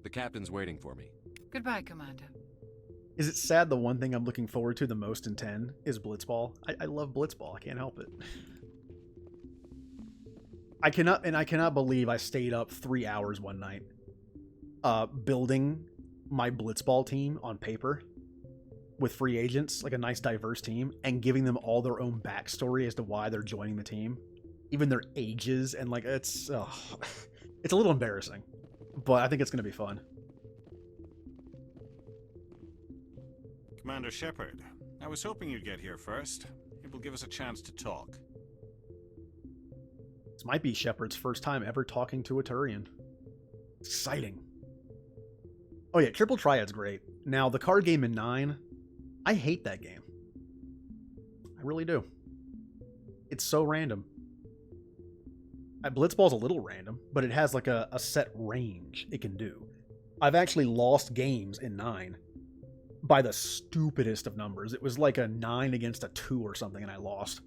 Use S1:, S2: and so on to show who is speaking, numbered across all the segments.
S1: The captain's waiting for me.
S2: Goodbye, Commander.
S3: Is it sad the one thing I'm looking forward to the most in 10 is Blitzball? I love Blitzball. I can't help it. I cannot believe I stayed up 3 hours one night building my Blitzball team on paper with free agents, like a nice diverse team, and giving them all their own backstory as to why they're joining the team. Even their ages, and like it's a little embarrassing. But I think it's going to be fun.
S4: Commander Shepard, I was hoping you'd get here first. It will give us a chance to talk.
S3: This might be Shepard's first time ever talking to a Turian. Exciting. Oh yeah, Triple Triad's great. Now, the card game in 9, I hate that game. I really do. It's so random. Blitzball's a little random, but it has like a set range it can do. I've actually lost games in 9 by the stupidest of numbers. It was like a 9 against a 2 or something, and I lost.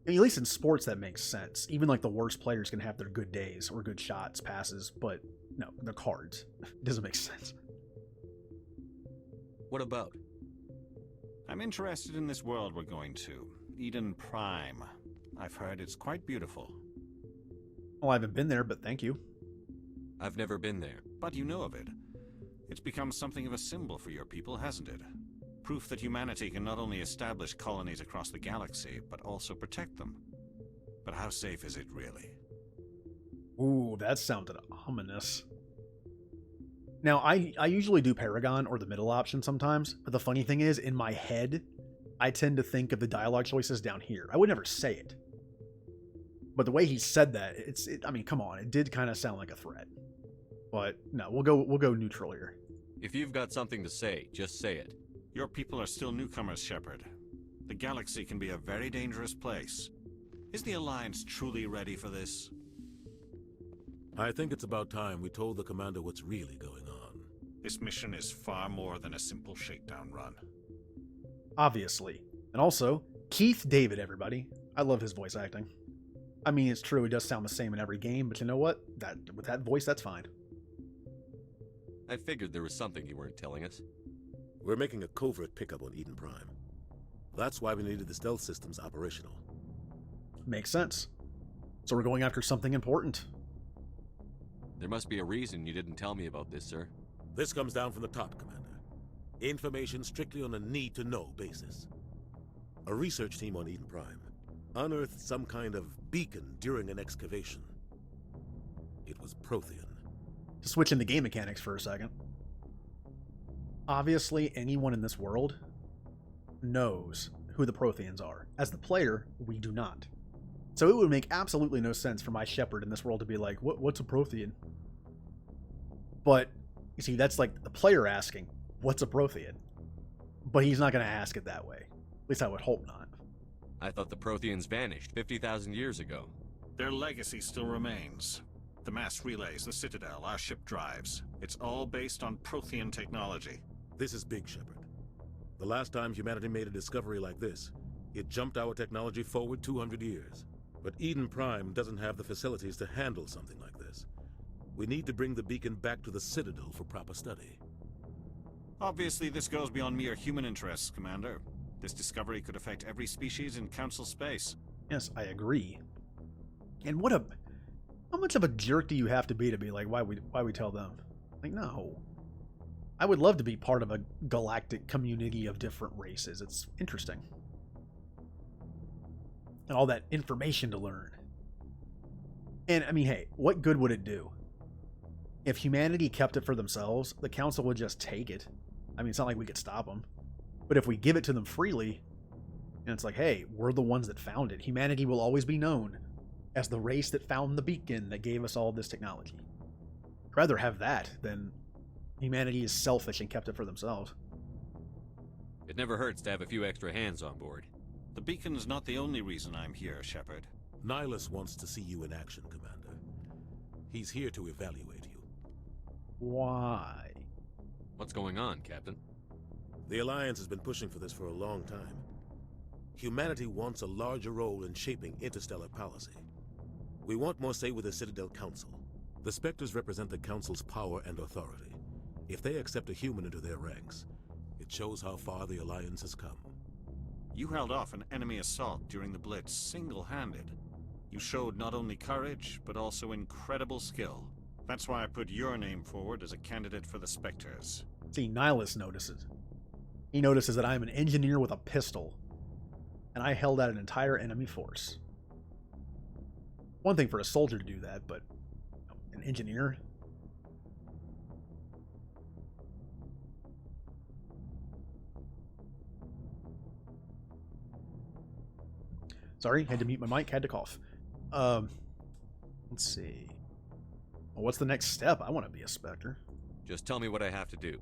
S3: I mean, at least in sports that makes sense. Even like the worst players can have their good days or good shots, passes, but no, they're cards. It doesn't make sense.
S1: What about?
S4: I'm interested in this world we're going to. Eden Prime. I've heard it's quite beautiful.
S3: Well, I haven't been there, but thank you.
S1: I've never been there.
S4: But you know of it. It's become something of a symbol for your people, hasn't it? Proof that humanity can not only establish colonies across the galaxy, but also protect them. But how safe is it really?
S3: Ooh, that sounded ominous. Now, I usually do Paragon or the middle option sometimes, but the funny thing is, in my head, I tend to think of the dialogue choices down here. I would never say it. But the way he said that, I mean, come on, it did kind of sound like a threat. But no, we'll go neutral here.
S1: If you've got something to say, just say it.
S4: Your people are still newcomers, Shepard. The galaxy can be a very dangerous place. Is the Alliance truly ready for this?
S5: I think it's about time we told the commander what's really going on.
S4: This mission is far more than a simple shakedown run.
S3: Obviously. And also, Keith David, everybody. I love his voice acting. I mean, it's true, he does sound the same in every game, but you know what? With that voice, that's fine.
S1: I figured there was something you weren't telling us.
S5: We're making a covert pickup on Eden Prime. That's why we needed the stealth systems operational.
S3: Makes sense. So we're going after something important.
S1: There must be a reason you didn't tell me about this, sir.
S5: This comes down from the top, Commander. Information strictly on a need-to-know basis. A research team on Eden Prime unearthed some kind of beacon during an excavation. It was Prothean.
S3: To switch into game mechanics for a second. Obviously, anyone in this world knows who the Protheans are. As the player, we do not. So it would make absolutely no sense for my Shepard in this world to be like, what's a Prothean? But, you see, that's like the player asking, what's a Prothean? But he's not going to ask it that way. At least I would hope not.
S1: I thought the Protheans vanished 50,000 years ago.
S4: Their legacy still remains. The mass relays, the Citadel, our ship drives. It's all based on Prothean technology.
S5: This is big, Shepard. The last time humanity made a discovery like this, it jumped our technology forward 200 years. But Eden Prime doesn't have the facilities to handle something like this. We need to bring the beacon back to the Citadel for proper study.
S4: Obviously, this goes beyond mere human interests, Commander. This discovery could affect every species in Council space.
S3: Yes, I agree. And how much of a jerk do you have to be like, why we tell them? Like, no. I would love to be part of a galactic community of different races. It's interesting. And all that information to learn. And, I mean, hey, what good would it do? If humanity kept it for themselves, the Council would just take it. I mean, it's not like we could stop them. But if we give it to them freely, and it's like, hey, we're the ones that found it, humanity will always be known as the race that found the beacon that gave us all this technology. I'd rather have that than humanity is selfish and kept it for themselves.
S1: It never hurts to have a few extra hands on board.
S4: The beacon's not the only reason I'm here, Shepard.
S5: Nihilus wants to see you in action, Commander. He's here to evaluate you.
S3: Why?
S1: What's going on, Captain?
S5: The Alliance has been pushing for this for a long time. Humanity wants a larger role in shaping interstellar policy. We want more say with the Citadel Council. The Spectres represent the Council's power and authority. If they accept a human into their ranks, it shows how far the Alliance has come.
S4: You held off an enemy assault during the Blitz single-handed. You showed not only courage, but also incredible skill. That's why I put your name forward as a candidate for the Spectres.
S3: See, Nihilus notices. He notices that I am an engineer with a pistol, and I held out an entire enemy force. One thing for a soldier to do that, but an engineer? Sorry, had to mute my mic, had to cough. Let's see. Well, what's the next step? I want to be a Spectre.
S1: Just tell me what I have to do.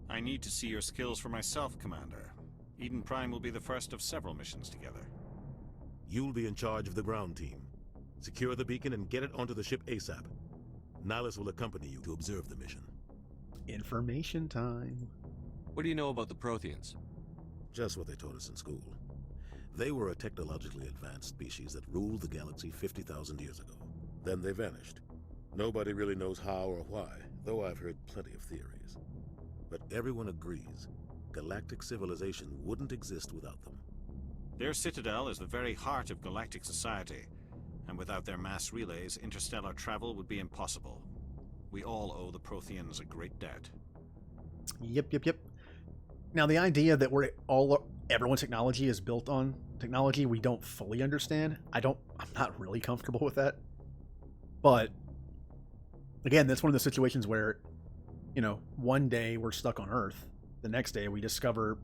S4: I need to see your skills for myself, Commander. Eden Prime will be the first of several missions together.
S5: You'll be in charge of the ground team. Secure the beacon and get it onto the ship ASAP. Nihilus will accompany you to observe the mission.
S3: Information time.
S1: What do you know about the Protheans?
S5: Just what they taught us in school. They were a technologically advanced species that ruled the galaxy 50,000 years ago. Then they vanished. Nobody really knows how or why, though I've heard plenty of theories. But everyone agrees, galactic civilization wouldn't exist without them.
S4: Their citadel is the very heart of galactic society, and without their mass relays, interstellar travel would be impossible. We all owe the Protheans a great debt.
S3: Yep. Now, the idea that everyone's technology is built on technology we don't fully understand, I'm not really comfortable with that. But again, that's one of the situations where, one day we're stuck on Earth, the next day we discover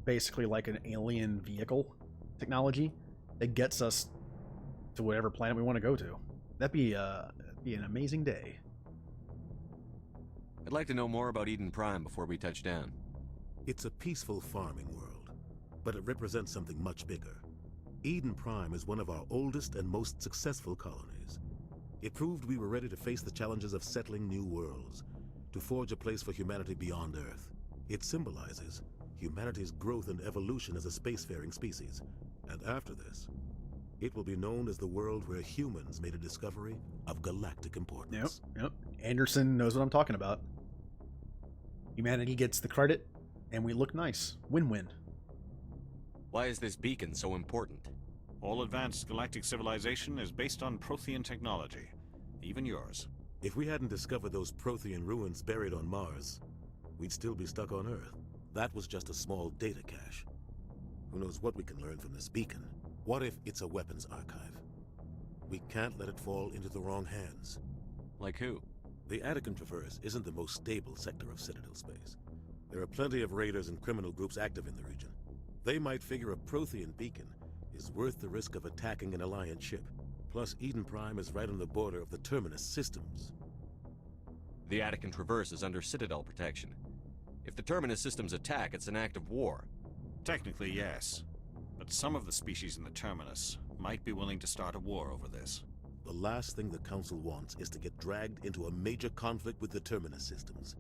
S3: basically like an alien vehicle technology that gets us to whatever planet we want to go to. That'd be an amazing day.
S1: I'd like to know more about Eden Prime before we touch down.
S5: It's a peaceful farming world, but it represents something much bigger. Eden Prime is one of our oldest and most successful colonies. It proved we were ready to face the challenges of settling new worlds, to forge a place for humanity beyond Earth. It symbolizes humanity's growth and evolution as a spacefaring species. And after this, it will be known as the world where humans made a discovery of galactic importance.
S3: Yep. Anderson knows what I'm talking about. Humanity gets the credit, and we look nice. Win-win.
S1: Why is this beacon so important?
S4: All advanced galactic civilization is based on Prothean technology, even yours.
S5: If we hadn't discovered those Prothean ruins buried on Mars, we'd still be stuck on Earth. That was just a small data cache. Who knows what we can learn from this beacon? What if it's a weapons archive? We can't let it fall into the wrong hands.
S1: Like who?
S5: The Attican Traverse isn't the most stable sector of Citadel space. There are plenty of raiders and criminal groups active in the region. They might figure a Prothean beacon is worth the risk of attacking an Alliance ship. Plus, Eden Prime is right on the border of the Terminus systems.
S1: The Attican Traverse is under Citadel protection. If the Terminus systems attack, it's an act of war.
S4: Technically, yes. But some of the species in the Terminus might be willing to start a war over this.
S5: The last thing the Council wants is to get dragged into a major conflict with the Terminus systems.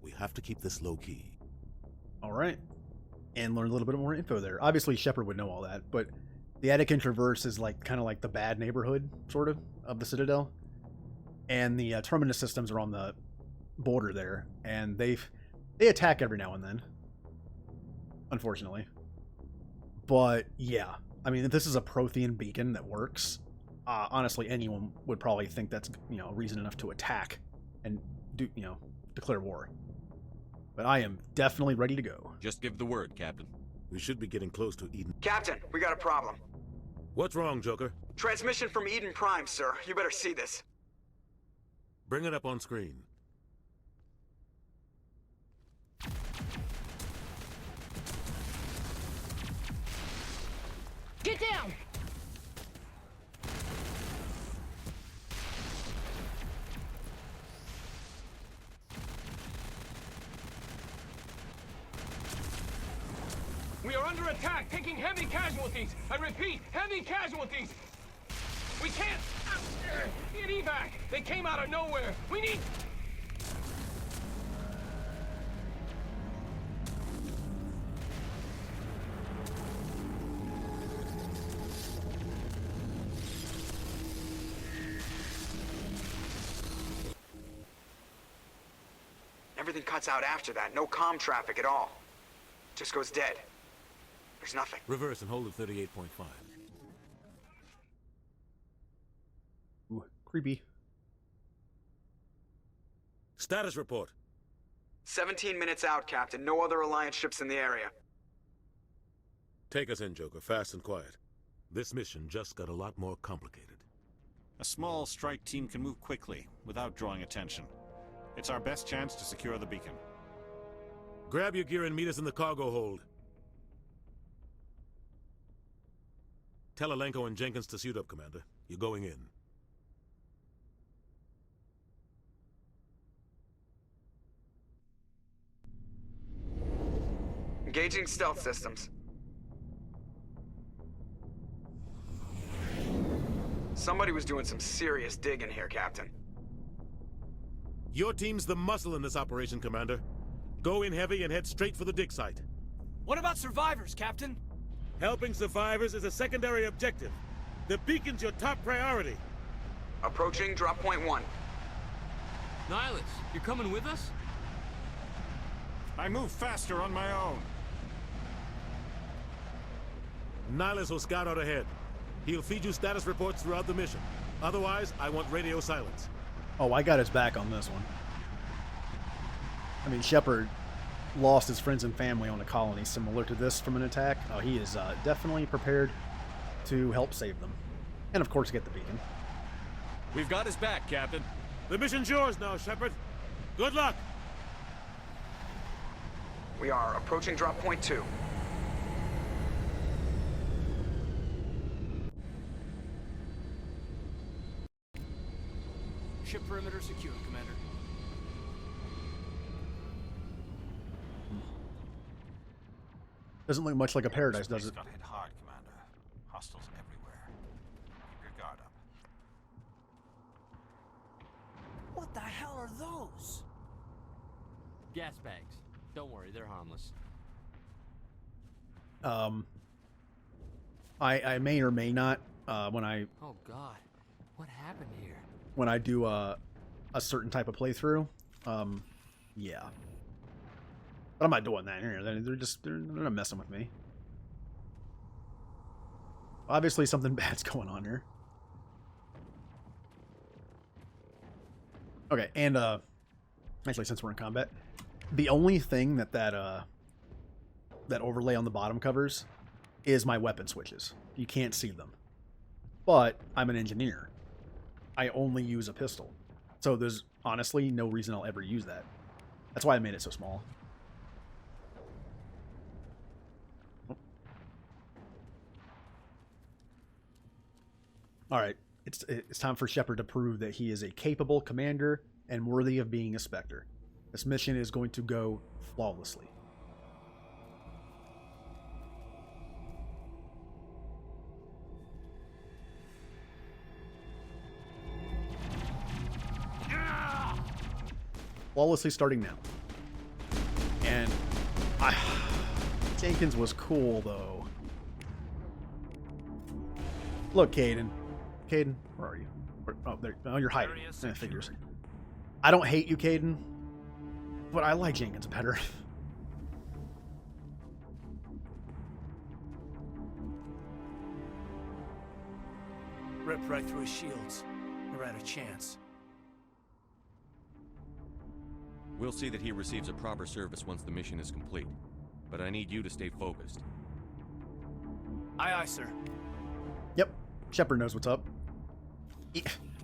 S5: We have to keep this low-key.
S3: All right. And learn a little bit more info there. Obviously, Shepard would know all that, but the Attican Traverse is kind of like the bad neighborhood, sort of the Citadel. And the Terminus systems are on the border there, and they attack every now and then, unfortunately. But yeah, I mean, if this is a Prothean beacon that works, honestly, anyone would probably think that's reason enough to attack and declare war. But I am definitely ready to go.
S1: Just give the word, Captain.
S5: We should be getting close to Eden.
S2: Captain, we got a problem.
S5: What's wrong, Joker?
S2: Transmission from Eden Prime, sir. You better see this.
S5: Bring it up on screen.
S6: Get down! We are under attack, taking heavy casualties. I repeat, heavy casualties. We can't get evac. They came out of nowhere. We need...
S2: everything cuts out after that. No comm traffic at all. Just goes dead. There's nothing.
S5: Reverse and hold at 38.5.
S3: Ooh, creepy.
S5: Status report.
S2: 17 minutes out, Captain. No other Alliance ships in the area.
S5: Take us in, Joker, fast and quiet. This mission just got a lot more complicated.
S4: A small strike team can move quickly, without drawing attention. It's our best chance to secure the beacon.
S5: Grab your gear and meet us in the cargo hold. Tell Alenko and Jenkins to suit up, Commander. You're going in.
S2: Engaging stealth systems. Somebody was doing some serious digging here, Captain.
S5: Your team's the muscle in this operation, Commander. Go in heavy and head straight for the dig site.
S7: What about survivors, Captain?
S5: Helping survivors is a secondary objective. The beacon's your top priority.
S2: Approaching drop point 1.
S7: Nihilus, you're coming with us?
S4: I move faster on my own.
S5: Nihilus will scout out ahead. He'll feed you status reports throughout the mission. Otherwise, I want radio silence.
S3: Oh, I got his back on this one. I mean, Shepard lost his friends and family on a colony similar to this from an attack. Oh, he is definitely prepared to help save them. And, of course, get the beacon.
S1: We've got his back, Captain.
S5: The mission's yours now, Shepard. Good luck!
S2: We are approaching drop point 2.
S7: Ship perimeter secure, Commander.
S3: Doesn't look much like a paradise, does
S4: This
S3: it?
S4: got hit hard, Commander. Hostiles everywhere. Keep your guard up.
S7: What the hell are those?
S8: Gas bags. Don't worry, they're harmless.
S3: I may or may not, when
S8: Oh God, what happened here?
S3: I do a certain type of playthrough, yeah. But I'm not doing that here. They're not messing with me. Obviously something bad's going on here. Okay, and actually, since we're in combat, the only thing that overlay on the bottom covers is my weapon switches. You can't see them. But I'm an engineer. I only use a pistol. So there's honestly no reason I'll ever use that. That's why I made it so small. Alright, it's time for Shepard to prove that he is a capable commander and worthy of being a Spectre. This mission is going to go flawlessly. Flawlessly starting now. And Jenkins was cool, though. Look, Caden. Caden, where are you? Oh, there. Oh, you're hiding. Figures. I don't hate you, Caden, but I like Jenkins better.
S7: Ripped right through his shields. Never had a chance.
S1: We'll see that he receives a proper service once the mission is complete. But I need you to stay focused.
S7: Aye, aye, sir.
S3: Yep, Shepard knows what's up.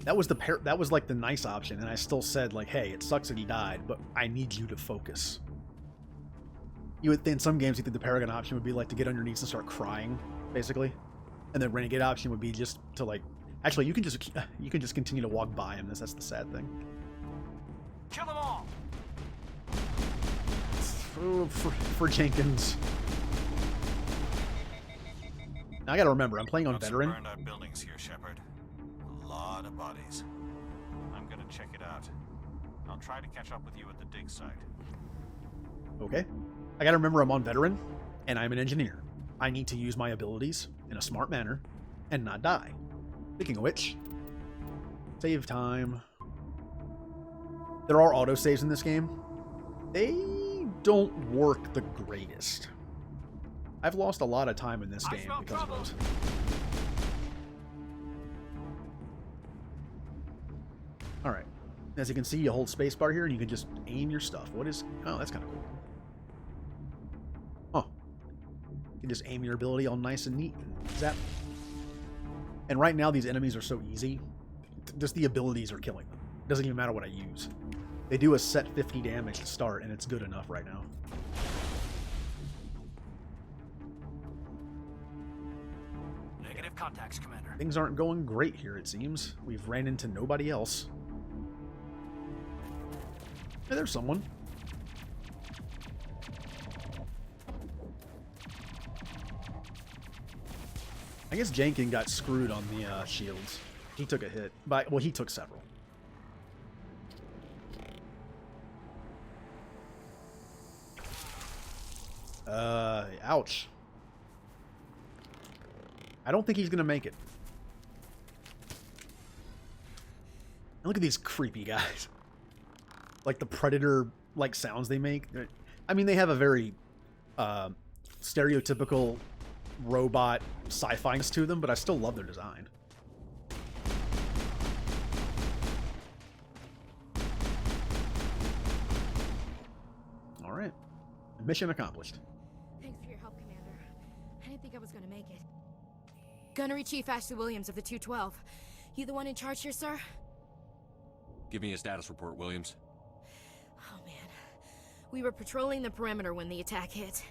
S3: That was like the nice option, and I still said like, hey, it sucks that he died, but I need you to focus. You would think in some games you think the Paragon option would be like to get on your knees and start crying, basically, and the Renegade option would be just to like, actually you can just continue to walk by him. That's the sad thing.
S7: Kill them all.
S3: For Jenkins. Now I gotta remember, I'm playing on
S4: Got some
S3: veteran.
S4: burned out buildings here, Shepard. A lot of bodies. I'm gonna check it out. I'll try to catch up with you at the dig site.
S3: Okay. I gotta remember I'm on veteran, and I'm an engineer. I need to use my abilities in a smart manner and not die. Speaking of which, save time. There are autosaves in this game, They don't work the greatest. I've lost a lot of time in this game because of those. Alright. As you can see, you hold spacebar here and you can just aim your stuff. What is... Oh, that's kind of cool. Oh. You can just aim your ability all nice and neat. Zap. And right now, these enemies are so easy. Just the abilities are killing them. It doesn't even matter what I use. They do a set 50 damage to start, and it's good enough right now.
S7: Negative contacts, Commander.
S3: Things aren't going great here, it seems. We've ran into nobody else. Hey, there's someone. I guess Jenkin got screwed on the shields. He took a hit. Well, he took several. Ouch. I don't think he's gonna make it. And look at these creepy guys. Like the predator like sounds they make. I mean, they have a very stereotypical robot sci-fi to them, but I still love their design. All right. Mission accomplished.
S9: Thanks for your help, Commander. I didn't think I was going to make it. Gunnery Chief Ashley Williams of the 212. You the one in charge here, sir?
S1: Give me a status report, Williams.
S9: Oh, man. We were patrolling the perimeter when the attack hit.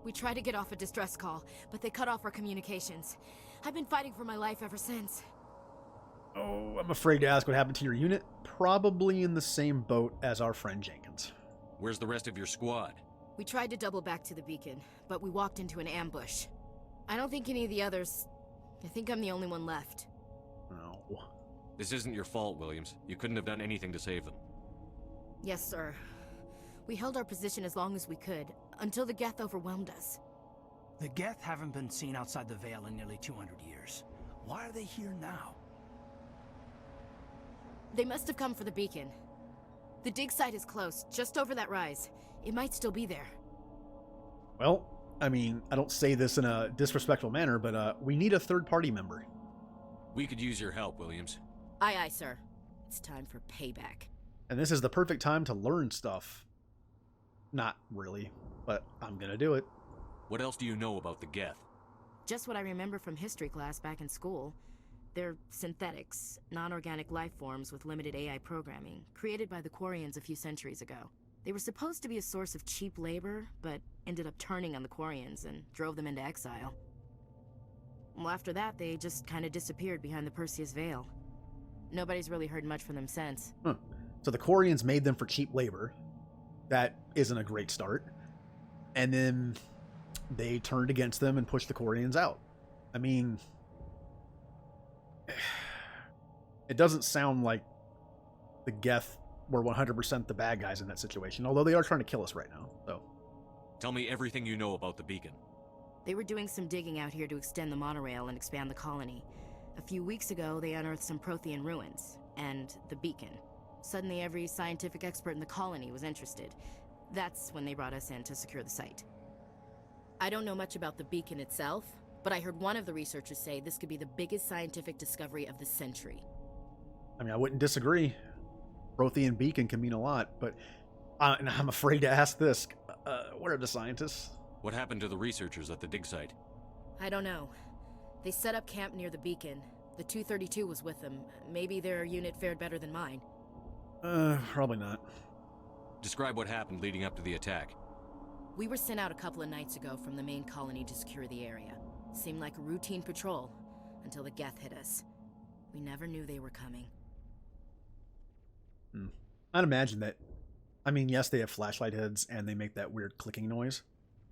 S9: We tried to get off a distress call, but they cut off our communications. I've been fighting for my life ever since.
S3: Oh, I'm afraid to ask what happened to your unit. Probably in the same boat as our friend Jenkins.
S1: Where's the rest of your squad?
S9: We tried to double back to the beacon, but we walked into an ambush. I don't think any of the others... I think I'm the only one left.
S3: Oh.
S1: This isn't your fault, Williams. You couldn't have done anything to save them.
S9: Yes, sir. We held our position as long as we could, until the Geth overwhelmed us.
S7: The Geth haven't been seen outside the Veil in nearly 200 years. Why are they here now?
S9: They must have come for the beacon. The dig site is close, just over that rise. It might still be there.
S3: Well, I mean, I don't say this in a disrespectful manner, but we need a third-party member.
S1: We could use your help, Williams.
S9: Aye, aye, sir. It's time for payback.
S3: And this is the perfect time to learn stuff. Not really, but I'm gonna do it.
S1: What else do you know about the Geth?
S9: Just what I remember from history class back in school. They're synthetics, non-organic life forms with limited AI programming, created by the Quarians a few centuries ago. They were supposed to be a source of cheap labor, but ended up turning on the Quarians and drove them into exile. Well, after that, they just kind of disappeared behind the Perseus Veil. Nobody's really heard much from them since.
S3: Huh. So the Quarians made them for cheap labor. That isn't a great start. And then they turned against them and pushed the Quarians out. I mean, it doesn't sound like the Geth were 100% the bad guys in that situation, although they are trying to kill us right now, so.
S1: Tell me everything you know about the beacon.
S9: They were doing some digging out here to extend the monorail and expand the colony. A few weeks ago, they unearthed some Prothean ruins, and the beacon. Suddenly, every scientific expert in the colony was interested. That's when they brought us in to secure the site. I don't know much about the beacon itself, but I heard one of the researchers say this could be the biggest scientific discovery of the century.
S3: I mean, I wouldn't disagree. Prothean beacon can mean a lot, but and I'm afraid to ask this. Where are the scientists?
S1: What happened to the researchers at the dig site?
S9: I don't know. They set up camp near the beacon. The 232 was with them. Maybe their unit fared better than mine.
S3: Probably not.
S1: Describe what happened leading up to the attack.
S9: We were sent out a couple of nights ago from the main colony to secure the area. Seemed like a routine patrol, until the Geth hit us. We never knew they were coming.
S3: I'd imagine that, I mean, yes, they have flashlight heads and they make that weird clicking noise,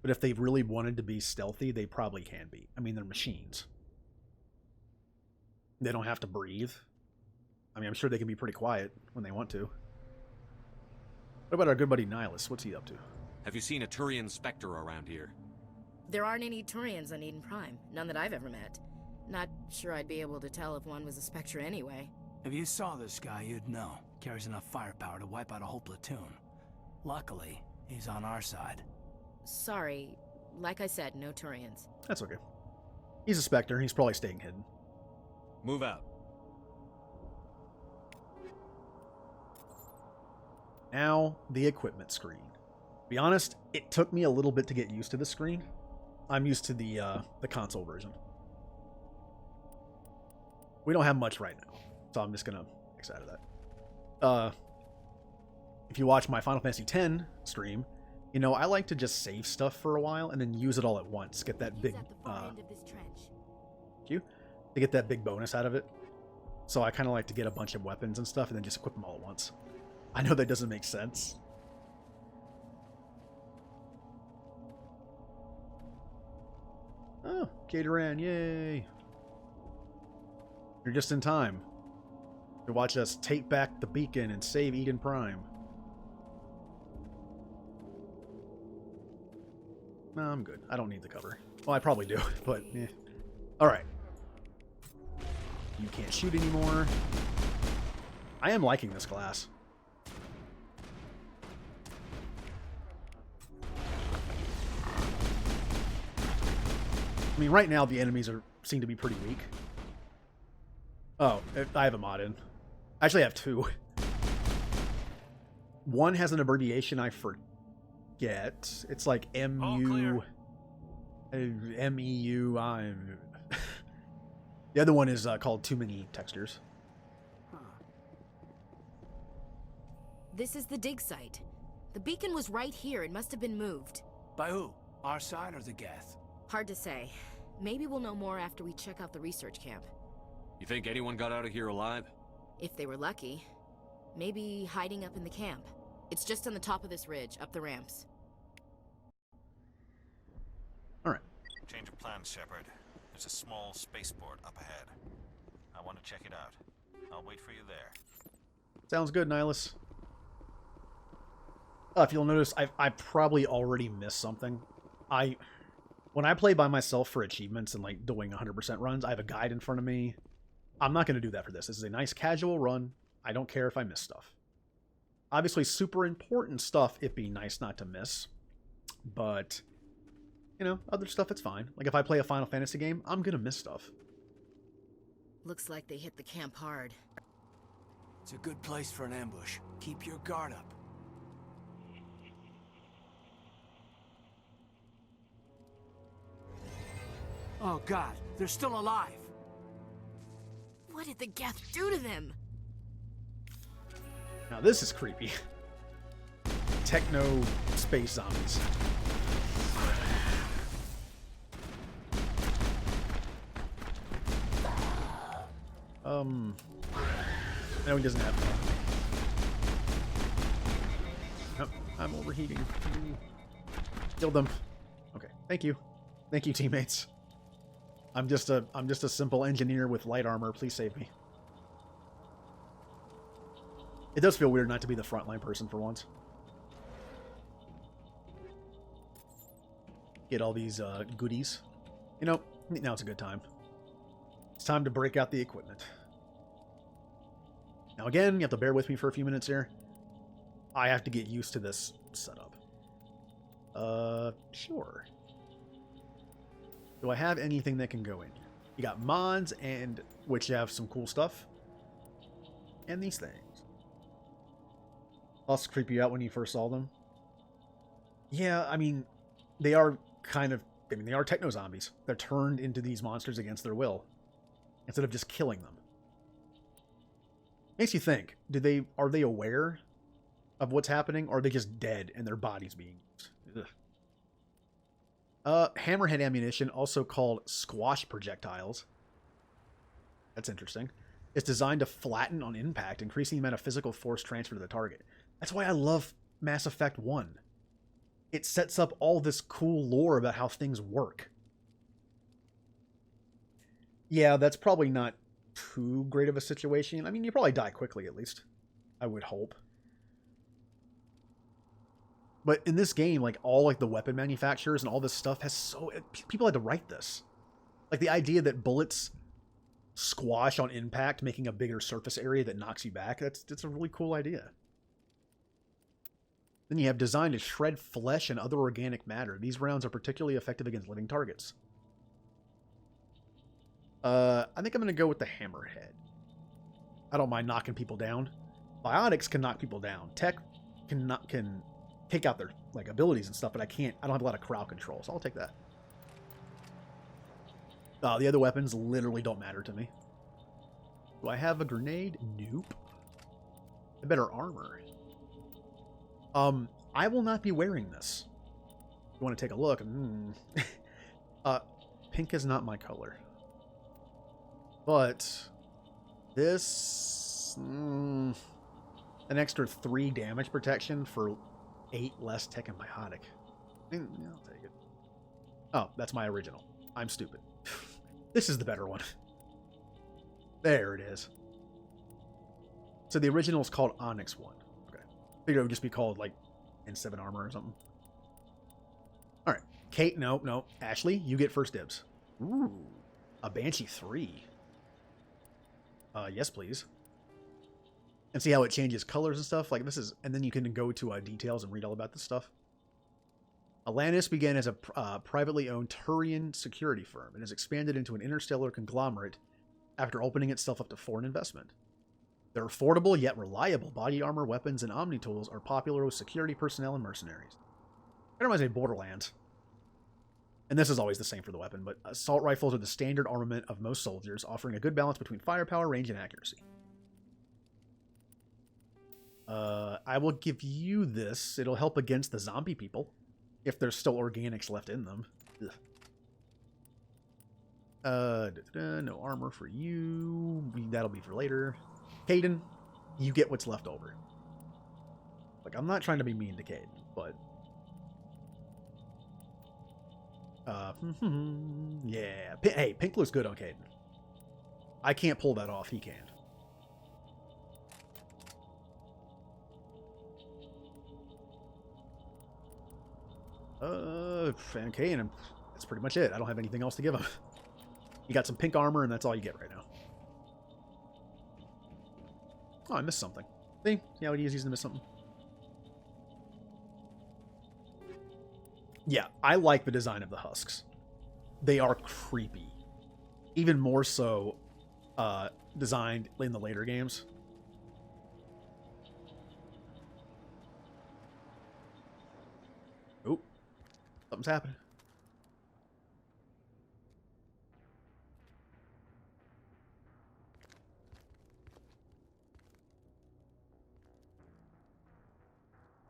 S3: but if they really wanted to be stealthy, they probably can be. I mean, they're machines. They don't have to breathe. I mean, I'm sure they can be pretty quiet when they want to. What about our good buddy Nihilus? What's he up to?
S1: Have you seen a Turian Spectre around here?
S9: There aren't any Turians on Eden Prime. None that I've ever met. Not sure I'd be able to tell if one was a Spectre anyway.
S7: If you saw this guy, you'd know. Carries enough firepower to wipe out a whole platoon. Luckily, he's on our side.
S9: Sorry. Like I said, no Turians.
S3: That's okay. He's a Spectre. He's probably staying hidden.
S1: Move out.
S3: Now, the equipment screen. To be honest, it took me a little bit to get used to the screen. I'm used to the console version. We don't have much right now, so I'm just gonna X out of that. If you watch my Final Fantasy X stream, you know I like to just save stuff for a while and then use it all at once. Get that big to get that big bonus out of it. So I kind of like to get a bunch of weapons and stuff and then just equip them all at once. I know that doesn't make sense. Oh, Cateran, yay! You're just in time to watch us take back the beacon and save Eden Prime. No, I'm good. I don't need the cover. Well, I probably do, but eh. Alright. You can't shoot anymore. I am liking this class. I mean, right now the enemies seem to be pretty weak. Oh, I have a mod in. Actually, I have two. One has an abbreviation I forget. It's like MU... MEU... The other one is called Too Many Textures.
S9: This is the dig site. The beacon was right here. It must have been moved.
S7: By who? Our side or the Geth?
S9: Hard to say. Maybe we'll know more after we check out the research camp.
S1: You think anyone got out of here alive?
S9: If they were lucky. Maybe hiding up in the camp. It's just on the top of this ridge, up the ramps.
S3: Alright.
S4: Change of plans, Shepard. There's a small spaceport up ahead. I want to check it out. I'll wait for you there.
S3: Sounds good, Nihilus. If you'll notice, I probably already missed something. When I play by myself for achievements and like doing 100% runs, I have a guide in front of me. I'm not going to do that for this. This is a nice casual run. I don't care if I miss stuff. Obviously, super important stuff, it'd be nice not to miss. But, you know, other stuff, it's fine. Like if I play a Final Fantasy game, I'm going to miss stuff.
S9: Looks like they hit the camp hard.
S7: It's a good place for an ambush. Keep your guard up. Oh god, they're still alive!
S9: What did the Geth do to them?
S3: Now this is creepy. Techno space zombies. No, he doesn't have to. Nope, I'm overheating. Killed them. Okay, thank you. Thank you, teammates. I'm just a simple engineer with light armor. Please save me. It does feel weird not to be the frontline person for once. Get all these goodies. You know, now it's a good time. It's time to break out the equipment. Now again, you have to bear with me for a few minutes here. I have to get used to this setup. Sure. Do I have anything that can go in? You got mods, and which have some cool stuff. And these things. Also creep you out when you first saw them. Yeah, I mean, they are kind of... I mean, they are techno-zombies. They're turned into these monsters against their will. Instead of just killing them. Makes you think, are they aware of what's happening, or are they just dead and their bodies being used? Hammerhead ammunition, also called squash projectiles. That's interesting. It's designed to flatten on impact, increasing the amount of physical force transfer to the target. That's why I love Mass Effect 1. It sets up all this cool lore about how things work. Yeah, that's probably not too great of a situation. I mean, you probably die quickly, at least. I would hope. But in this game, like, all, like, the weapon manufacturers and all this stuff has so... People had to write this. Like, the idea that bullets squash on impact, making a bigger surface area that knocks you back, that's a really cool idea. Then you have designed to shred flesh and other organic matter. These rounds are particularly effective against living targets. I think I'm going to go with the hammerhead. I don't mind knocking people down. Biotics can knock people down. Tech can take out their like abilities and stuff, but I don't have a lot of crowd control, so I'll take that. The other weapons literally don't matter to me. Do I have a grenade? Nope. A better armor. I will not be wearing this. You want to take a look? Pink is not my color. But this an extra 3 damage protection for 8 less tech and biotic. I'll take it. Oh, that's my original. I'm stupid. This is the better one. There it is. So the original is called Onyx 1. Okay. Figured it would just be called like N7 armor or something. Alright. Kate, no. Ashley, you get first dibs. Ooh. A Banshee 3. Yes, please. And see how it changes colors and stuff? Like this is, and then you can go to details and read all about this stuff. Atlantis began as a privately owned Turian security firm and has expanded into an interstellar conglomerate after opening itself up to foreign investment. Their affordable yet reliable body armor, weapons, and omni tools are popular with security personnel and mercenaries. It reminds me of Borderlands. And this is always the same for the weapon, but assault rifles are the standard armament of most soldiers, offering a good balance between firepower, range, and accuracy. I will give you this. It'll help against the zombie people, if there's still organics left in them. No armor for you. That'll be for later. Caden, you get what's left over. Like, I'm not trying to be mean to Caden, but... yeah. Hey, pink looks good on Caden. I can't pull that off. He can. Okay, and that's pretty much it. I don't have anything else to give him. You got some pink armor, and that's all you get right now. Oh, I missed something. See how it is easy to miss something? Yeah, I like the design of the husks. They are creepy. Even more so designed in the later games. Oh, something's happening.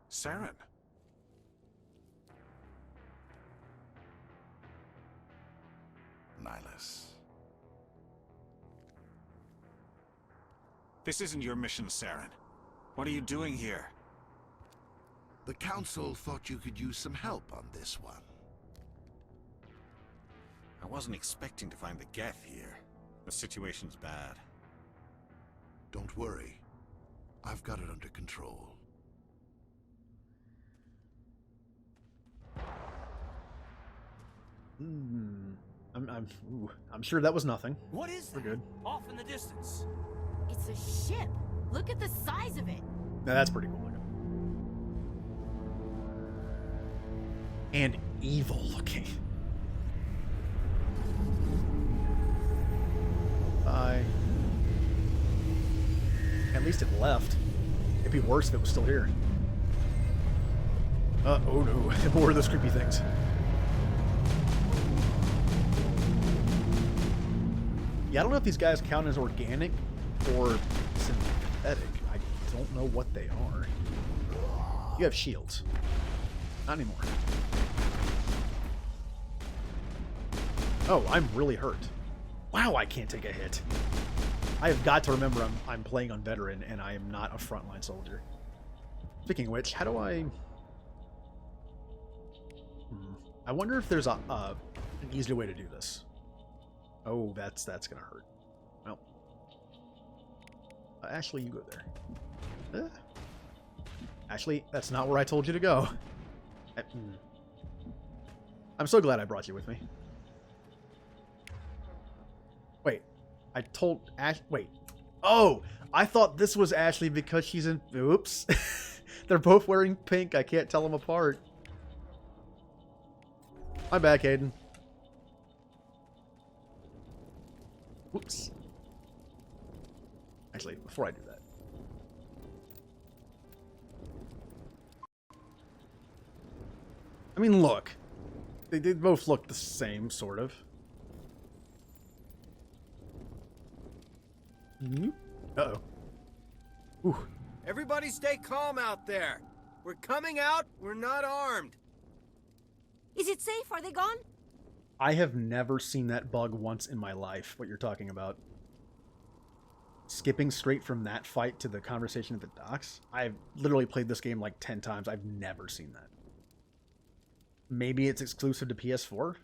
S4: Saren. Nihilus. This isn't your mission, Saren. What are you doing here?
S10: The Council thought you could use some help on this one.
S4: I wasn't expecting to find the Geth here. The situation's bad.
S10: Don't worry. I've got it under control.
S3: I'm sure that was nothing.
S7: What is that?
S3: We're good.
S7: Off in the distance.
S9: It's a ship. Look at the size of it.
S3: Now that's pretty cool looking. And evil looking. Bye. At least it left. It'd be worse if it was still here. Oh no, more of those creepy things. Yeah, I don't know if these guys count as organic or synthetic. I don't know what they are. You have shields. Not anymore. Oh, I'm really hurt. Wow, I can't take a hit. I have got to remember I'm playing on veteran and I am not a frontline soldier. Speaking of which, how do I... I wonder if there's an easier way to do this. Oh, that's gonna hurt. Well, Ashley, you go there. Ashley, that's not where I told you to go. I'm so glad I brought you with me. Wait, I told Ash. Wait. Oh, I thought this was Ashley because she's in. Oops. They're both wearing pink. I can't tell them apart. My bad, Caden. Whoops. Actually, before I do that. I mean, look. They both look the same, sort of. Uh-oh. Ooh.
S11: Everybody stay calm out there. We're coming out. We're not armed.
S12: Is it safe? Are they gone?
S3: I have never seen that bug once in my life, what you're talking about. Skipping straight from that fight to the conversation at the docks. I've literally played this game like 10 times. I've never seen that. Maybe it's exclusive to PS4? Or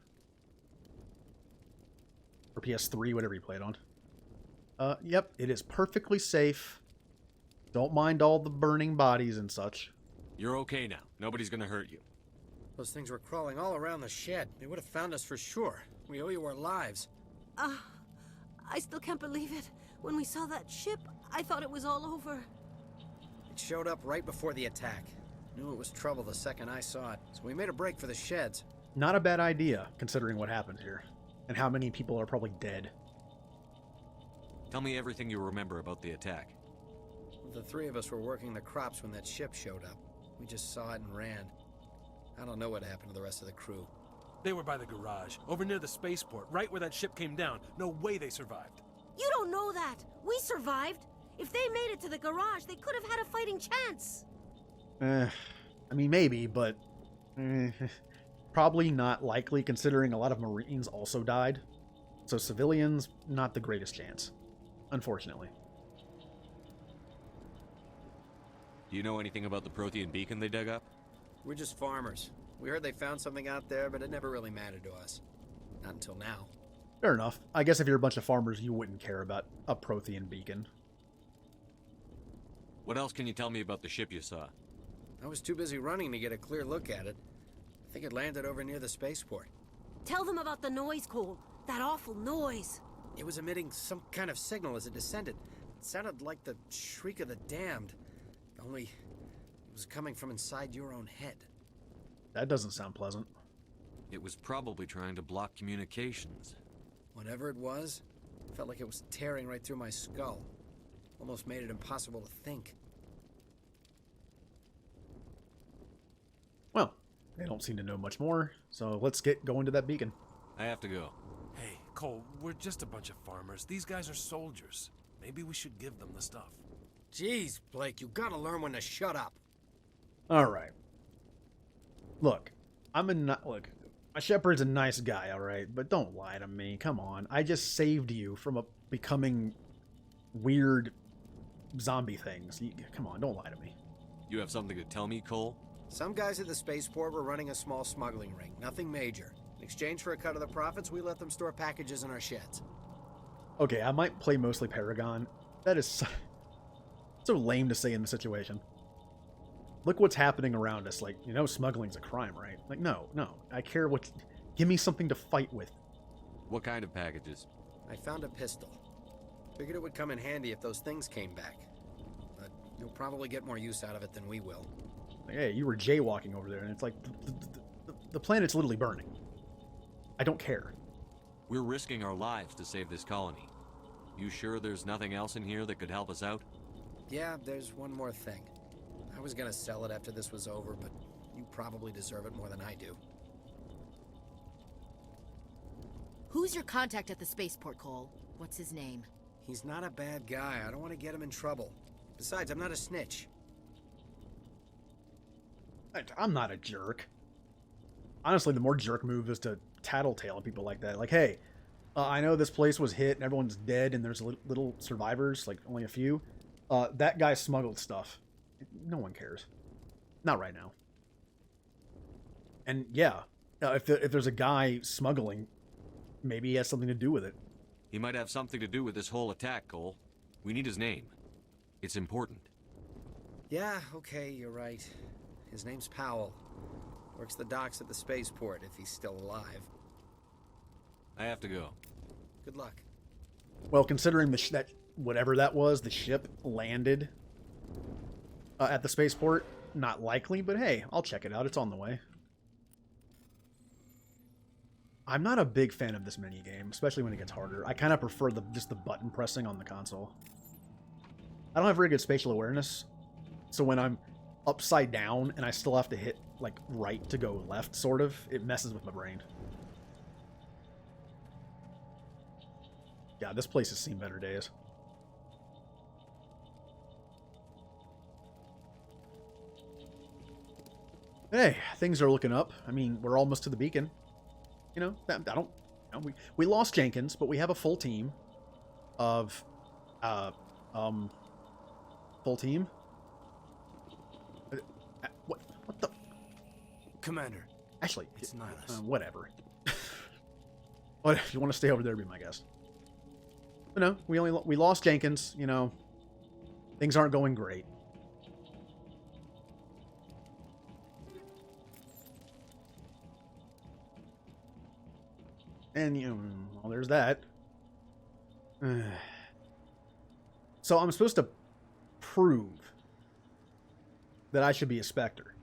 S3: PS3, whatever you play it on. Yep, it is perfectly safe. Don't mind all the burning bodies and such.
S1: You're okay now. Nobody's gonna hurt you.
S11: Those things were crawling all around the shed. They would have found us for sure. We owe you our lives.
S12: I still can't believe it. When we saw that ship, I thought it was all over.
S11: It showed up right before the attack. Knew it was trouble the second I saw it, so we made a break for the sheds.
S3: Not a bad idea, considering what happened here. And how many people are probably dead.
S1: Tell me everything you remember about the attack.
S11: The three of us were working the crops when that ship showed up. We just saw it and ran. I don't know what happened to the rest of the crew.
S6: They were by the garage, over near the spaceport, right where that ship came down. No way they survived.
S12: You don't know that. We survived. If they made it to the garage, they could have had a fighting chance.
S3: I mean, maybe, but probably not likely, considering a lot of Marines also died. So civilians, not the greatest chance, unfortunately.
S1: Do you know anything about the Prothean beacon they dug up?
S11: We're just farmers. We heard they found something out there, but it never really mattered to us. Not until now.
S3: Fair enough. I guess if you're a bunch of farmers, you wouldn't care about a Prothean beacon.
S1: What else can you tell me about the ship you saw?
S11: I was too busy running to get a clear look at it. I think it landed over near the spaceport.
S12: Tell them about the noise, Cole. That awful noise.
S11: It was emitting some kind of signal as it descended. It sounded like the shriek of the damned. Only it was coming from inside your own head.
S3: That doesn't sound pleasant.
S1: It was probably trying to block communications.
S11: Whatever it was, it felt like it was tearing right through my skull. Almost made it impossible to think.
S3: Well, they don't seem to know much more, so let's get going to that beacon.
S1: I have to go.
S6: Hey, Cole, we're just a bunch of farmers. These guys are soldiers. Maybe we should give them the stuff.
S11: Jeez, Blake, you gotta learn when to shut up.
S3: All right. Look, look, my shepherd's a nice guy, all right, but don't lie to me. Come on, I just saved you from becoming weird zombie things. Come on, don't lie to me.
S1: You have something to tell me, Cole?
S11: Some guys at the spaceport were running a small smuggling ring, nothing major. In exchange for a cut of the profits, we let them store packages in our sheds.
S3: Okay, I might play mostly Paragon. That is so lame to say in the situation. Look what's happening around us. Like, you know, smuggling's a crime, right? Like, no. I care what... Give me something to fight with.
S1: What kind of packages?
S11: I found a pistol. Figured it would come in handy if those things came back. But you'll probably get more use out of it than we will.
S3: Like, hey, you were jaywalking over there, and it's like... The planet's literally burning. I don't care.
S1: We're risking our lives to save this colony. You sure there's nothing else in here that could help us out?
S11: Yeah, there's one more thing. I was gonna sell it after this was over, but you probably deserve it more than I do.
S9: Who's your contact at the spaceport, Cole? What's his name?
S11: He's not a bad guy. I don't want to get him in trouble. Besides, I'm not a snitch.
S3: I'm not a jerk. Honestly, the more jerk move is to tattletale on people like that. Like, hey, I know this place was hit and everyone's dead and there's little survivors, like only a few. That guy smuggled stuff. No one cares. Not right now. And yeah, if there's a guy smuggling, maybe he has something to do with it.
S1: He might have something to do with this whole attack, Cole. We need his name. It's important.
S11: Yeah, okay, you're right. His name's Powell. Works the docks at the spaceport, if he's still alive.
S1: I have to go.
S11: Good luck.
S3: Well, considering that whatever that was, the ship landed at the spaceport. Not likely, but hey, I'll check it out. It's on the way. I'm not a big fan of this minigame, especially when it gets harder. I kind of prefer just the button pressing on the console. I don't have very good spatial awareness, so when I'm upside down and I still have to hit like right to go left, sort of, it messes with my brain. Yeah, this place has seen better days. Hey, things are looking up. I mean, we're almost to the beacon. You know, I don't. You know, we lost Jenkins, but we have a full team of, full team. What the?
S7: Commander.
S3: Actually,
S7: it's Nihilus.
S3: Whatever. What if you want to stay over there? Be my guest. But no, we lost Jenkins. You know, things aren't going great. And, you know, well, there's that. So I'm supposed to prove that I should be a Spectre.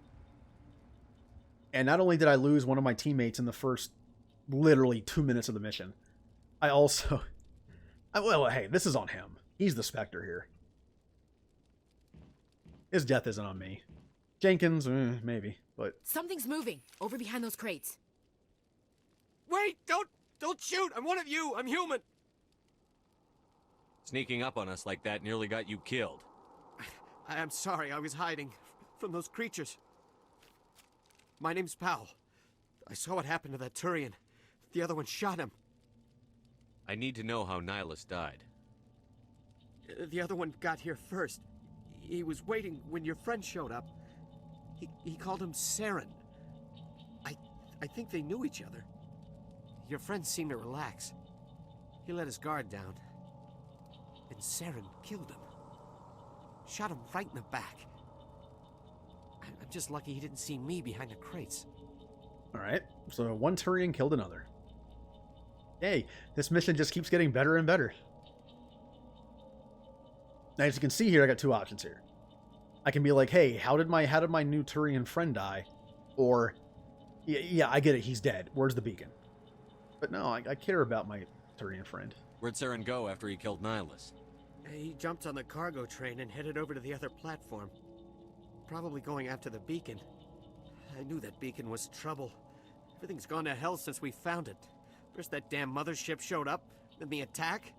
S3: And not only did I lose one of my teammates in the first, literally 2 minutes of the mission, I also... well, hey, this is on him. He's the Spectre here. His death isn't on me. Jenkins, maybe, but...
S9: Something's moving, over behind those crates.
S11: Wait, don't shoot! I'm one of you! I'm human!
S1: Sneaking up on us like that nearly got you killed.
S11: I'm sorry, I was hiding from those creatures. My name's Powell. I saw what happened to that Turian. The other one shot him.
S1: I need to know how Nihilus died.
S11: The other one got here first. He was waiting when your friend showed up. He called him Saren. I think they knew each other. Your friend seemed to relax. He let his guard down. And Saren killed him. Shot him right in the back. I'm just lucky he didn't see me behind the crates.
S3: Alright, so one Turian killed another. Hey, this mission just keeps getting better and better. Now, as you can see here, I got two options here. I can be like, hey, how did my new Turian friend die? Or, yeah, I get it, he's dead. Where's the beacon? But no, I care about my Turian friend.
S1: Where'd Saren go after he killed Nihilus?
S11: He jumped on the cargo train and headed over to the other platform. Probably going after the beacon. I knew that beacon was trouble. Everything's gone to hell since we found it. First that damn mothership showed up, then the attack.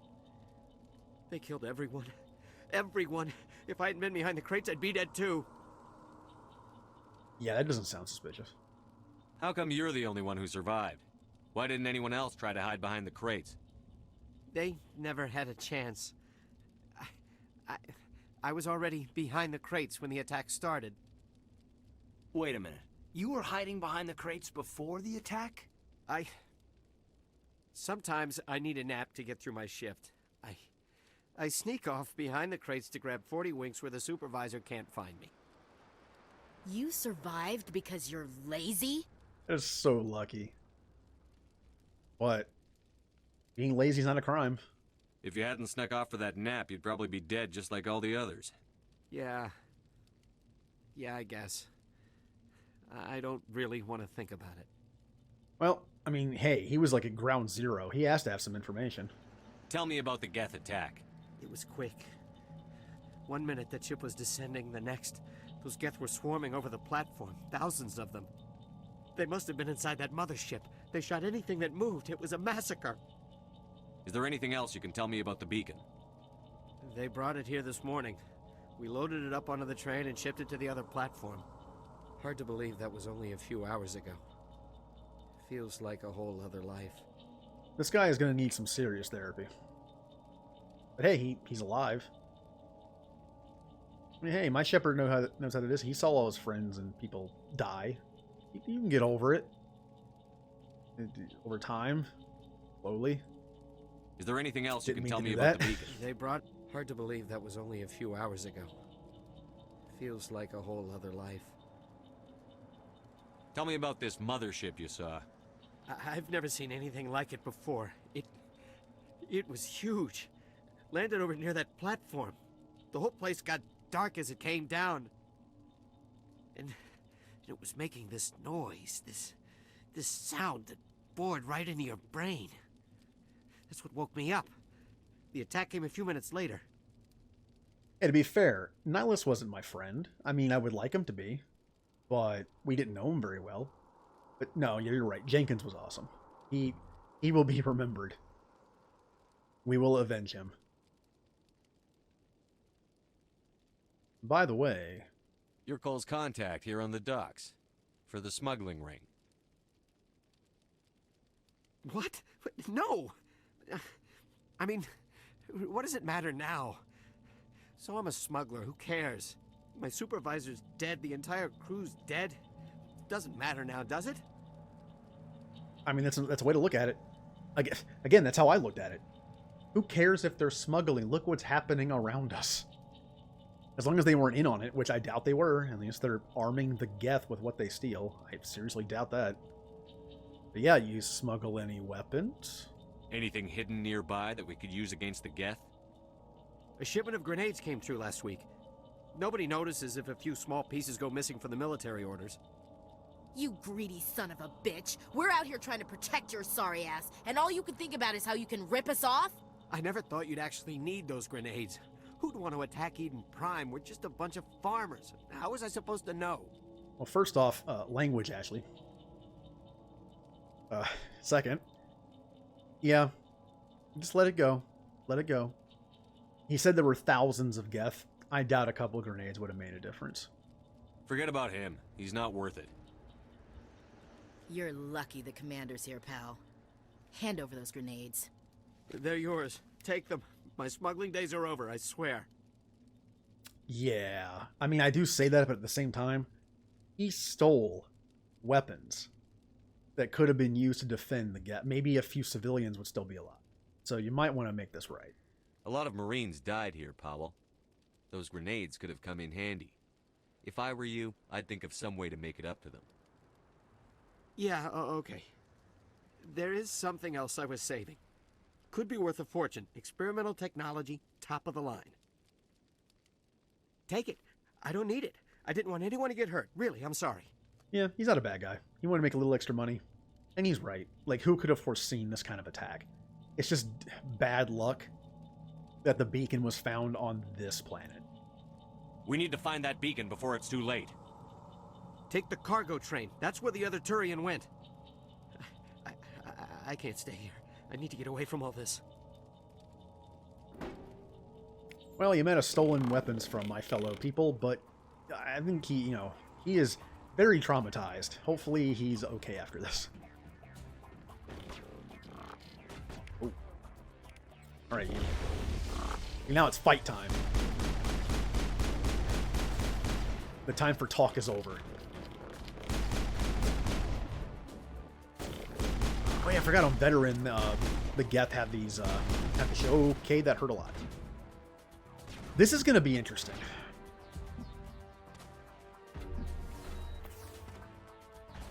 S11: They killed everyone. Everyone. If I hadn't been behind the crates, I'd be dead too.
S3: Yeah, that doesn't sound suspicious.
S1: How come you're the only one who survived? Why didn't anyone else try to hide behind the crates?
S11: They never had a chance. I was already behind the crates when the attack started.
S7: Wait a minute. You were hiding behind the crates before the attack?
S11: Sometimes I need a nap to get through my shift. I sneak off behind the crates to grab 40 winks where the supervisor can't find me.
S9: You survived because you're lazy?
S3: That's so lucky. What? Being lazy is not a crime.
S1: If you hadn't snuck off for that nap, you'd probably be dead just like all the others.
S11: Yeah, I guess. I don't really want to think about it.
S3: Well, I mean, hey, he was like at ground zero. He has to have some information.
S1: Tell me about the Geth attack.
S11: It was quick. 1 minute the ship was descending, the next, those Geth were swarming over the platform. Thousands of them. They must have been inside that mothership. They shot anything that moved. It was a massacre.
S1: Is there anything else you can tell me about the beacon?
S11: They brought it here this morning. We loaded it up onto the train and shipped it to the other platform. Hard to believe that was only a few hours ago. Feels like a whole other life.
S3: This guy is going to need some serious therapy. But hey, he's alive. I mean, hey, my shepherd knows how it is. He saw all his friends and people die. You can get over it. Over time. Slowly.
S1: Is there anything else you can tell me
S3: that.
S1: about the beacon?
S11: They brought... Hard to believe that was only a few hours ago. Feels like a whole other life.
S1: Tell me about this mothership you saw.
S11: I've never seen anything like it before. It was huge. Landed over near that platform. The whole place got dark as it came down. And it was making this noise, this sound that bored right into your brain. That's what woke me up. The attack came a few minutes later.
S3: And to be fair, Nihilus wasn't my friend. I mean, I would like him to be, but we didn't know him very well. But no, you're right. Jenkins was awesome. He will be remembered. We will avenge him. By the way...
S1: You're Cole's contact here on the docks. For the smuggling ring.
S11: What? No! I mean, what does it matter now? So I'm a smuggler, who cares? My supervisor's dead, the entire crew's dead. Doesn't matter now, does it?
S3: I mean, that's a way to look at it. Again, that's how I looked at it. Who cares if they're smuggling? Look what's happening around us. As long as they weren't in on it, which I doubt they were. At least they're arming the Geth with what they steal. I seriously doubt that. But yeah, you smuggle any weapons?
S1: Anything hidden nearby that we could use against the Geth?
S11: A shipment of grenades came through last week. Nobody notices if a few small pieces go missing from the military orders.
S12: You greedy son of a bitch. We're out here trying to protect your sorry ass, and all you can think about is how you can rip us off?
S11: I never thought you'd actually need those grenades. Who'd want to attack Eden Prime? We're just a bunch of farmers. How was I supposed to know?
S3: Well, first off, language, Ashley. Second, yeah, just let it go. Let it go. He said there were thousands of Geth. I doubt a couple of grenades would have made a difference.
S1: Forget about him. He's not worth it.
S12: You're lucky the commander's here, pal. Hand over those grenades.
S11: They're yours. Take them. My smuggling days are over, I swear.
S3: Yeah. I mean, I do say that, but at the same time, he stole weapons that could have been used to defend the Geth. Maybe a few civilians would still be alive. So you might want to make this right.
S1: A lot of Marines died here, Powell. Those grenades could have come in handy. If I were you, I'd think of some way to make it up to them.
S11: Yeah, okay. There is something else I was saving. Could be worth a fortune. Experimental technology, top of the line. Take it. I don't need it. I didn't want anyone to get hurt. Really, I'm sorry.
S3: Yeah, he's not a bad guy. He wanted to make a little extra money. And he's right. Like, who could have foreseen this kind of attack? It's just bad luck that the beacon was found on this planet.
S1: We need to find that beacon before it's too late.
S11: Take the cargo train. That's where the other Turian went. I can't stay here. I need to get away from all this.
S3: Well, you might have stolen weapons from my fellow people, but I think he is very traumatized. Hopefully he's okay after this. Oh. Alright, now it's fight time. The time for talk is over. Oh yeah, I forgot on veteran, the Geth have these, have the show. Okay, that hurt a lot. This is going to be interesting.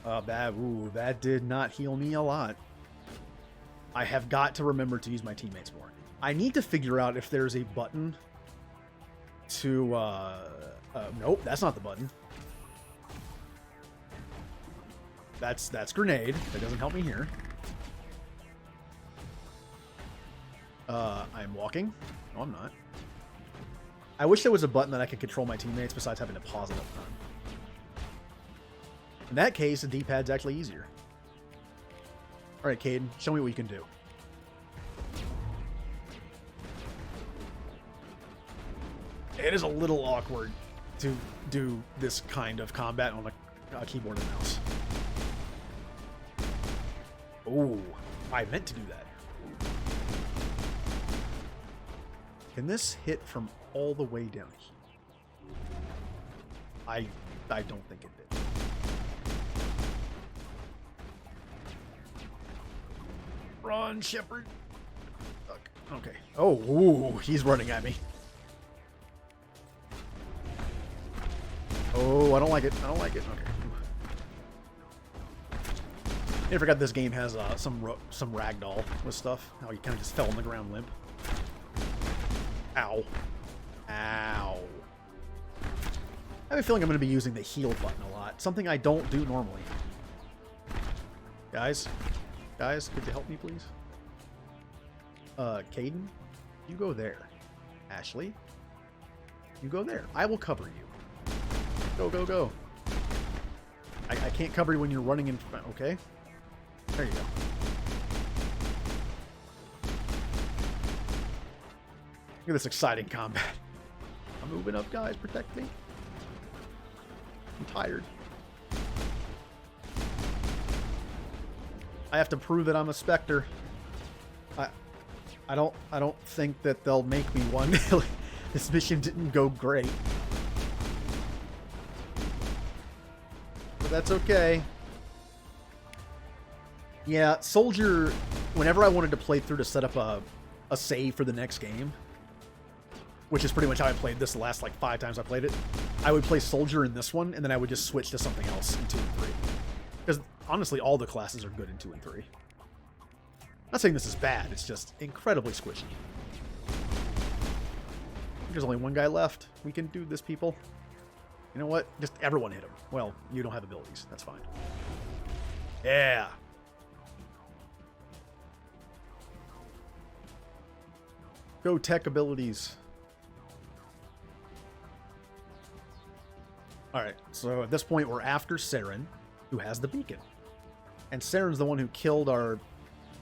S3: That did not heal me a lot. I have got to remember to use my teammates more. I need to figure out if there's a button to, nope, that's not the button. That's grenade. That doesn't help me here. I'm walking. No, I'm not. I wish there was a button that I could control my teammates besides having to pause it up front. In that case, the D-pad's actually easier. Alright, Caden, show me what you can do. It is a little awkward to do this kind of combat on a keyboard and mouse. Oh, I meant to do that. Can this hit from all the way down here? I don't think it did. Run, Shepard. Okay. Oh, ooh, he's running at me. Oh, I don't like it. I don't like it. Okay. I forgot this game has some ragdoll with stuff. How he kind of just fell on the ground limp. Ow. Ow. I have a feeling I'm going to be using the heal button a lot. Something I don't do normally. Guys, could you help me, please? Caden, you go there. Ashley, you go there. I will cover you. Go, go, go. I can't cover you when you're running in front, okay? There you go. Look at this exciting combat. I'm moving up, guys. Protect me. I'm tired. I have to prove that I'm a Spectre. I don't think that they'll make me one. This mission didn't go great. But that's okay. Yeah, Soldier, whenever I wanted to play through to set up a save for the next game, which is pretty much how I played this the last like 5 times I played it, I would play Soldier in this one, and then I would just switch to something else in 2 and 3. Because honestly, all the classes are good in 2 and 3. Not saying this is bad, it's just incredibly squishy. There's only one guy left. We can do this, people. You know what? Just everyone hit him. Well, you don't have abilities. That's fine. Yeah. Go tech abilities. Alright, so at this point we're after Saren, who has the beacon. And Saren's the one who killed our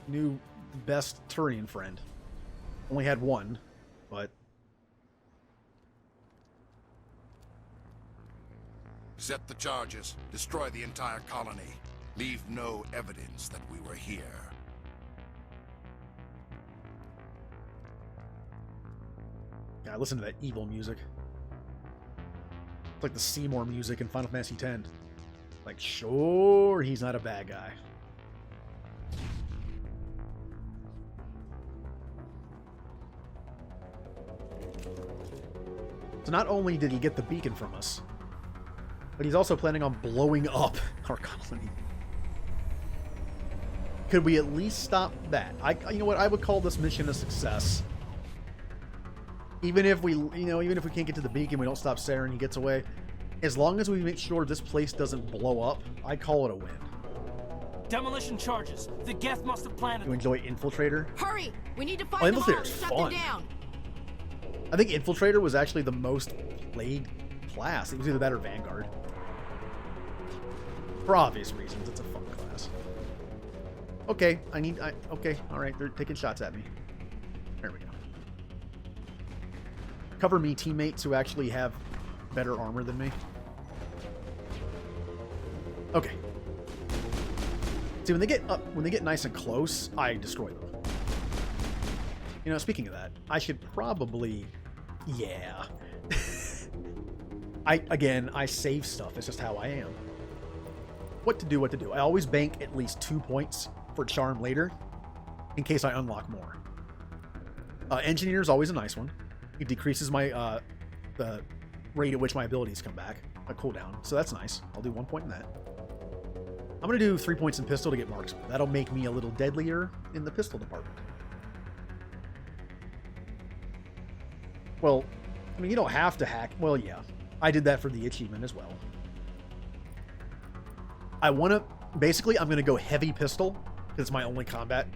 S3: new best Turian friend. Only had one, but...
S10: Set the charges. Destroy the entire colony. Leave no evidence that we were here.
S3: God, listen to that evil music. It's like the Seymour music in Final Fantasy X. Like, sure, he's not a bad guy. So not only did he get the beacon from us, but he's also planning on blowing up our colony. Could we at least stop that? You know what? I would call this mission a success. Even if we, even if we can't get to the beacon, we don't stop Saren, he gets away. As long as we make sure this place doesn't blow up, I call it a win.
S7: Demolition charges. The Geth must have planted.
S3: You enjoy Infiltrator?
S12: Hurry! We need to find them all and shut them down.
S3: I think Infiltrator was actually the most played class. It was either that or Vanguard. For obvious reasons, it's a fun class. Okay, okay, alright, they're taking shots at me. There we go. Cover me, teammates who actually have better armor than me. Okay. See, when they get nice and close, I destroy them. You know, speaking of that, I should probably... Yeah. I save stuff. It's just how I am. What to do. I always bank at least 2 points for charm later, in case I unlock more. Engineer is always a nice one. It decreases my the rate at which my abilities come back, a cooldown. So that's nice. I'll do 1 point in that. I'm going to do 3 points in pistol to get marksman. That'll make me a little deadlier in the pistol department. Well, I mean, you don't have to hack. Well, yeah. I did that for the achievement as well. I want to... Basically, I'm going to go heavy pistol, because it's my only combat.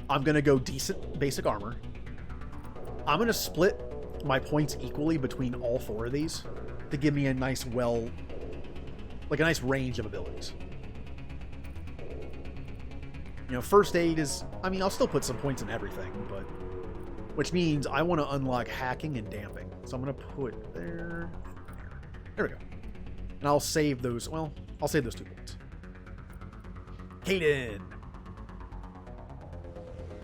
S3: I'm going to go decent basic armor. I'm going to split my points equally between all 4 of these to give me a nice, a nice range of abilities. You know, first aid is... I mean, I'll still put some points in everything, but... Which means I want to unlock hacking and damping. So I'm going to put there... There we go. And I'll save those... Well, I'll save those 2 points. Hayden!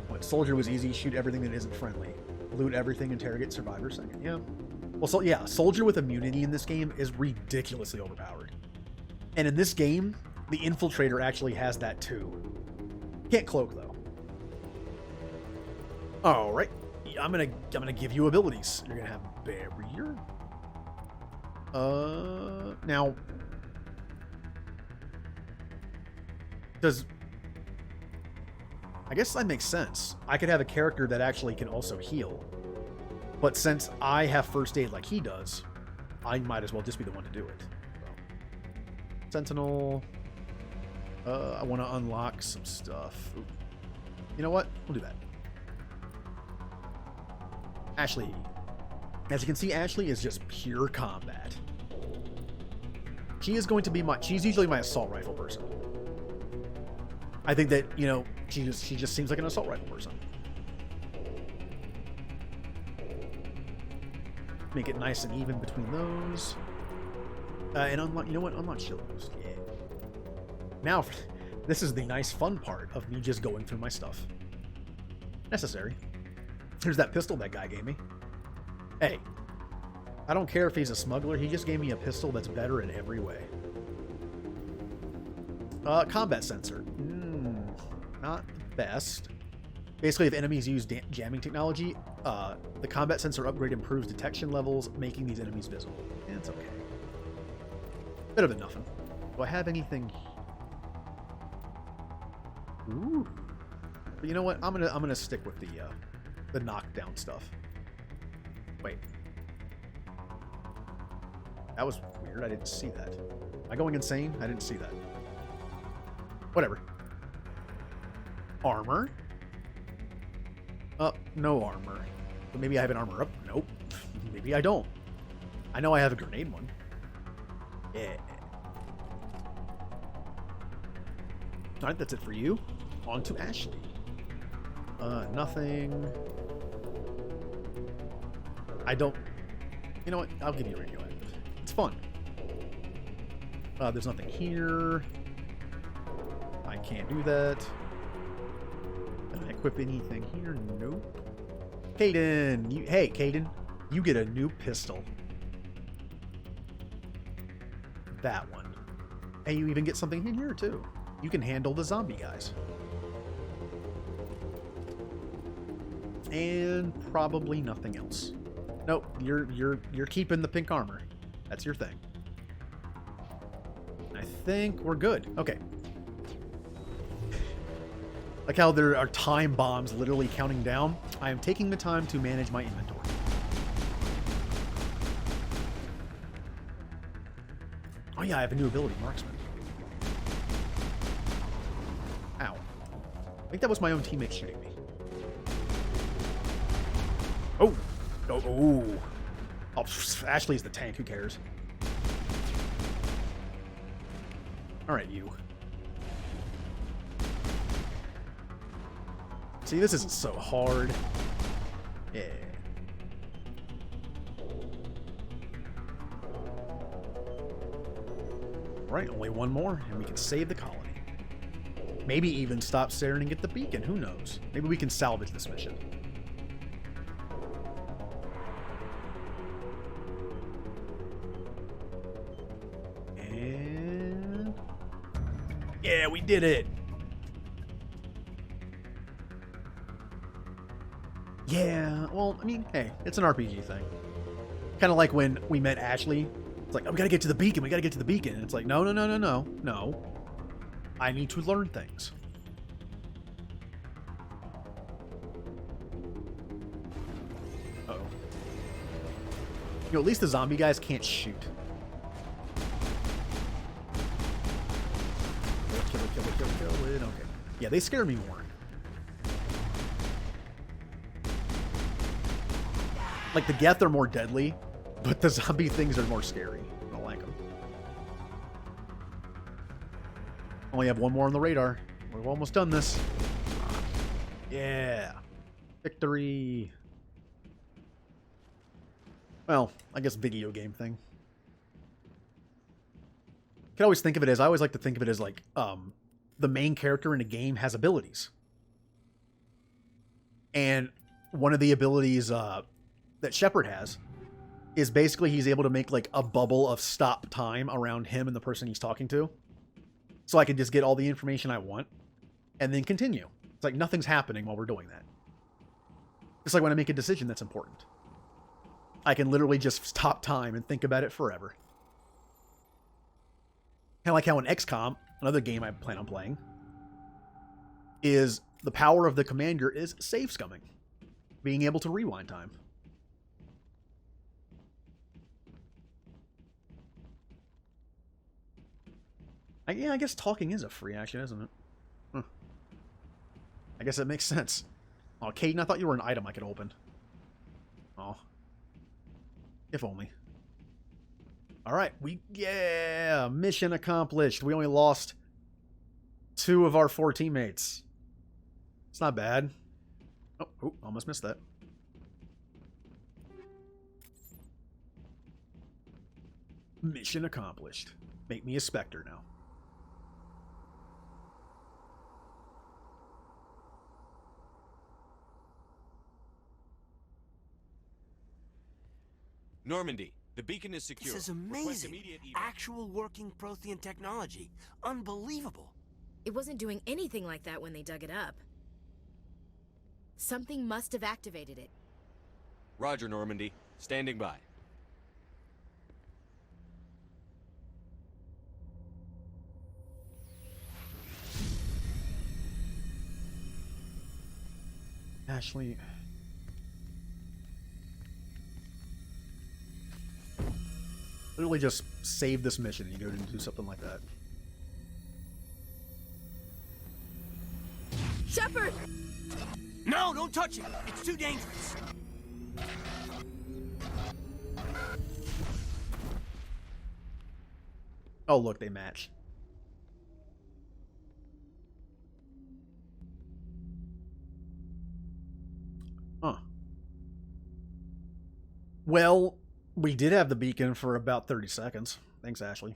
S3: What, Soldier was easy. Shoot everything that isn't friendly. Loot everything, interrogate survivor second. Yeah. Well, so yeah, Soldier with immunity in this game is ridiculously overpowered. And in this game, the Infiltrator actually has that too. Can't cloak though. All right, I'm gonna give you abilities. You're gonna have barrier. Now, I guess that makes sense. I could have a character that actually can also heal. But since I have first aid like he does, I might as well just be the one to do it. So. Sentinel. I want to unlock some stuff. Ooh. You know what? We'll do that. Ashley. As you can see, Ashley is just pure combat. She is going to be she's usually my assault rifle person. I think that, you know, she just seems like an assault rifle person. Make it nice and even between those. And unlock, you know what? Unlock shield boost. Yeah. Now, this is the nice fun part of me just going through my stuff. Necessary. Here's that pistol that guy gave me. Hey, I don't care if he's a smuggler. He just gave me a pistol that's better in every way. Combat sensor. Not the best. Basically, if enemies use jamming technology, the combat sensor upgrade improves detection levels, making these enemies visible. And it's okay. Better than nothing. Do I have anything? Ooh. But you know what? I'm gonna stick with the knockdown stuff. Wait. That was weird. I didn't see that. Am I going insane? I didn't see that. Whatever. Armor. No armor. But maybe I have an armor up. Nope. Maybe I don't. I know I have a grenade one. Yeah. Alright, that's it for you. On to Ashley. Nothing. I don't... You know what? I'll give you radioactive. It's fun. There's nothing here. I can't do that. Can I equip anything here? Nope. Caden! Hey, Caden. You get a new pistol. That one. And you even get something in here, too. You can handle the zombie guys. And probably nothing else. Nope, you're keeping the pink armor. That's your thing. I think we're good. Okay. Like how there are time bombs literally counting down. I am taking the time to manage my inventory. Oh yeah, I have a new ability, Marksman. Ow. I think that was my own teammate shooting me. Oh! Oh! Oh, Ashley's the tank, who cares? Alright, you. See, this isn't so hard. Yeah. Right, only one more, and we can save the colony. Maybe even stop Saren and get the beacon, who knows? Maybe we can salvage this mission. And... yeah, we did it! Yeah, well, I mean, hey, it's an RPG thing. Kind of like when we met Ashley. It's like, oh, we gotta get to the beacon, we gotta get to the beacon. And it's like, no, no, no, no, no, no. I need to learn things. Uh-oh. You know, at least the zombie guys can't shoot. Kill it, kill it, kill it, kill it. Okay. Yeah, they scare me more. Like, the Geth are more deadly, but the zombie things are more scary. I don't like them. Only have one more on the radar. We've almost done this. Yeah. Victory. Well, I guess video game thing. You can always think of it as, I always like to think of it as like, the main character in a game has abilities. And one of the abilities, that Shepard has is basically he's able to make like a bubble of stop time around him and the person he's talking to. So I can just get all the information I want and then continue. It's like nothing's happening while we're doing that. It's like when I make a decision that's important. I can literally just stop time and think about it forever. Kind of like how in XCOM, another game I plan on playing, is the power of the commander is save scumming. Being able to rewind time. Yeah, I guess talking is a free action, isn't it? Huh. I guess it makes sense. Oh, Caden, I thought you were an item I could open. Oh. If only. Alright, yeah! Mission accomplished. We only lost 2 of our 4 teammates. It's not bad. Oh, almost missed that. Mission accomplished. Make me a Spectre now.
S1: Normandy, the beacon is secure.
S7: This is amazing. Actual working Prothean technology. Unbelievable.
S9: It wasn't doing anything like that when they dug it up. Something must have activated it.
S1: Roger, Normandy. Standing by.
S3: Ashley... Literally just save this mission and you go and do something like that.
S9: Shepard!
S7: No, don't touch it. It's too dangerous.
S3: Oh, look, they match. Huh. Well, we did have the beacon for about 30 seconds. Thanks, Ashley.